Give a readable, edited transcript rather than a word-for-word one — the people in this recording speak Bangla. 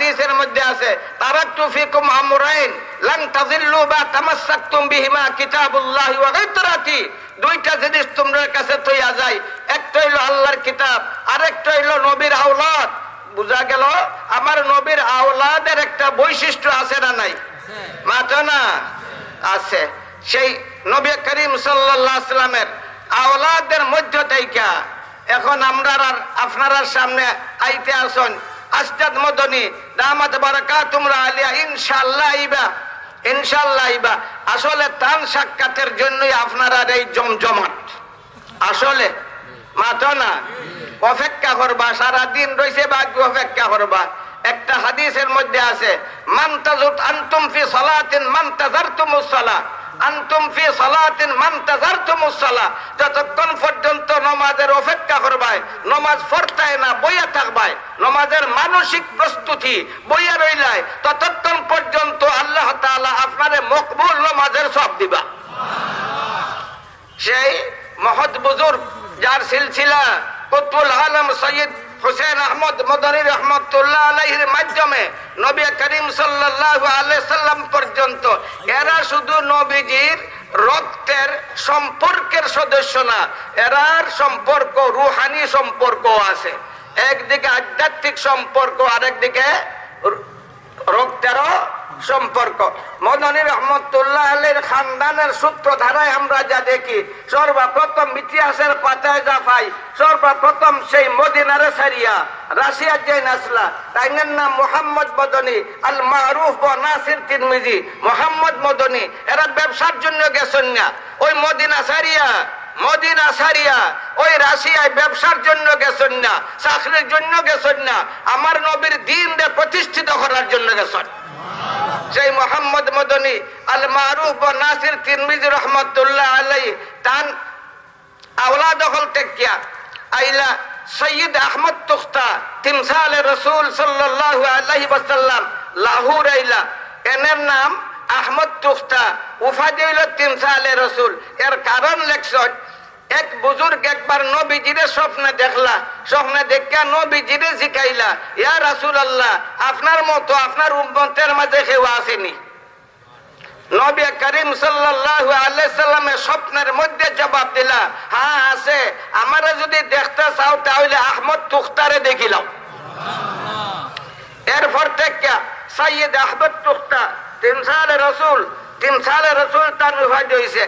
হাদিসের মধ্যে আছে তারাকতু ফিকুম আমরাইন লান তাযিল্লু বা তামাসসাকতুম বিহিমা কিতাবুল্লাহি ওয়া ইতরাতি। দুইটা জিনিস তোমাদের কাছে তৈয়া যায়, একটা হইল আল্লাহর কিতাব, আরেকটা হইল নবীর আওলাদ। বুঝা গেল? আমার নবীর আওলাদের একটা বৈশিষ্ট্য আছে না নাই? মাত্র না আছে। সেই নবী করিম সাল্লাল্লাহু আলাইহি সাল্লামের আওলাদের মধ্য থেকে এখন আমরা আর আপনারা সামনে আইতে আসুন আস্তাদ মদনী দামাত বারাকাতুহুম আলিয়া ইনশাআল্লাহ আইবা, ইনশাআল্লাহ আইবা। আসলে তান সাক্ষাতের জন্যই আপনারা এই জমজমাট। আসলে মাত্র না অপেক্ষা করবা, সারাদিন রয়েছে বাকি অপেক্ষা করবা। একটা হাদিসের মধ্যে আছে মান তাজুত আনতুম ফি সালাতিন মান তাজারতুমুস সালাহ, আনতুম ফি সালাতিন মান তাজারতুমুস সালাহ। যতক্ষণ পর্যন্ত নামাজের অপেক্ষা করবাই, নামাজ পড়তায় না বইয়া থাকবাই, নামাজের মানসিক প্রস্তুতি বইয়া রইলাই, ততক্ষণ পর্যন্ত আল্লাহ তাআলা আপনারে মকবুল নামাজের সওয়াব দিবা। সেই মহৎ বুজুর্গ যার সিলসিলা কুতুল আলম সৈয়দ হুসেন আহমদ মদনী রহমতুল্লাহ আলাইহির মাধ্যমে নবী করিম সাল্লাল্লাহু আলাইহি সাল্লাম পর্যন্ত এরা শুধু নবীজির রক্তের সম্পর্কের সদস্য না, এরার সম্পর্ক রুহানি সম্পর্ক আছে। একদিকে আধ্যাত্মিক সম্পর্ক, আরেকদিকে রক্তেরও সম্পর্ক। মদনী রহমতুল্লাহ আলাইহির খানদানের সূত্র ধারায় আমরা যা দেখি, সর্বপ্রথম ইতিহাসের পাতায় যা পাই, সর্বপ্রথম সেই মদিনার সারিয়া রাশিয়ার যে নাসলা, তাইনের নাম মোহাম্মদ মদনী আল মারুফ ও নাসির তিরমিজি। মোহাম্মদ মদনী এরা ব্যবসার জন্য গেছেন না, ওই মদিনা সারিয়া ওই রাশিয়ায় ব্যবসার জন্য গেছেন না, চাকরির জন্য গেছেন না, আমার নবীর দ্বীনকে প্রতিষ্ঠিত করার জন্য গেছেন। সেই মোহাম্মদ মদনী আল মারুফ ও নাসির তিরমিজি রহমতুল্লাহ আলাইহি তান আওলাদ হল তেকিয়া আইলা সৈয়দ আহমদ তুখতা তিমসালে রসুল সাল্লাল্লাহু আলাইহি ওয়াসাল্লাম লাহোর আইলা, এর নাম আহমদ তুখতা, উপাধি হইল তিমসালে রসুল। এর কারণ লেখছেন এক বুজুর্গ একবার নবীজিরে স্বপ্নে দেখলা, স্বপ্নে দেখা নবীজিরে জিকাইলা, ইয়া রাসূলুল্লাহ আপনার মতো আপনার উম্মতের মাঝে কেউ আসেনি? নবী করিম সাল্লাল্লাহু আলাইহি সাল্লামের স্বপ্নের মধ্যে জবাব দিলা, হ্যাঁ আছে, আমারে যদি দেখতে চাও তাহলে আহমদ তুখতারে দেখিলাম। এরপর থেকে সৈয়দ আহমদ তুখতা তিমসালে রসুল তার উপাধি হয়েছে।